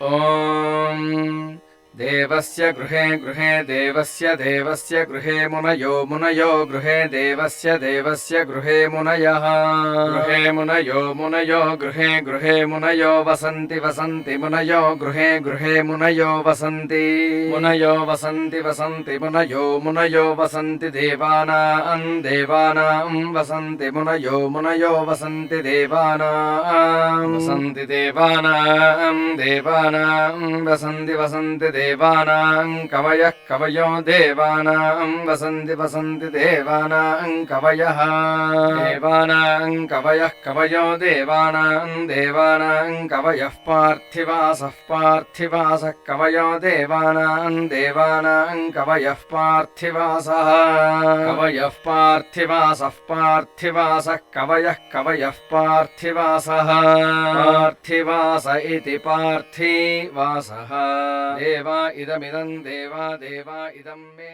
ॐ देवस्य गृहे गृहे देवस्य देवस्य गृहे मुनयो मुनयो गृहे देवस्य देवस्य गृहे मुनयः गृहे मुनयो मुनयो गृहे गृहे मुनयो वसन्ति वसन्ति मुनयो गृहे गृहे मुनयो वसन्ति मुनयो वसन्ति वसन्ति मुनयो मुनयो वसन्ति देवानां देवानां वसन्ति मुनयो मुनयो वसन्ति देवानां वसन्ति देवानां देवानां वसन्ति वसन्ति देवानां कवयः कवयो देवानां वसन्ति वसन्ति देवानां कवयः देवानां कवयः कवयो देवानां देवानां कवयः पार्थिवासः पार्थिवासः कवयो देवानां देवानां कवयः पार्थिवासः कवयः पार्थिवासः पार्थिवासः कवयः कवयः पार्थिवासः पार्थिवास इति पार्थिवासः देवा इदमिदं देवा देवा इदं मे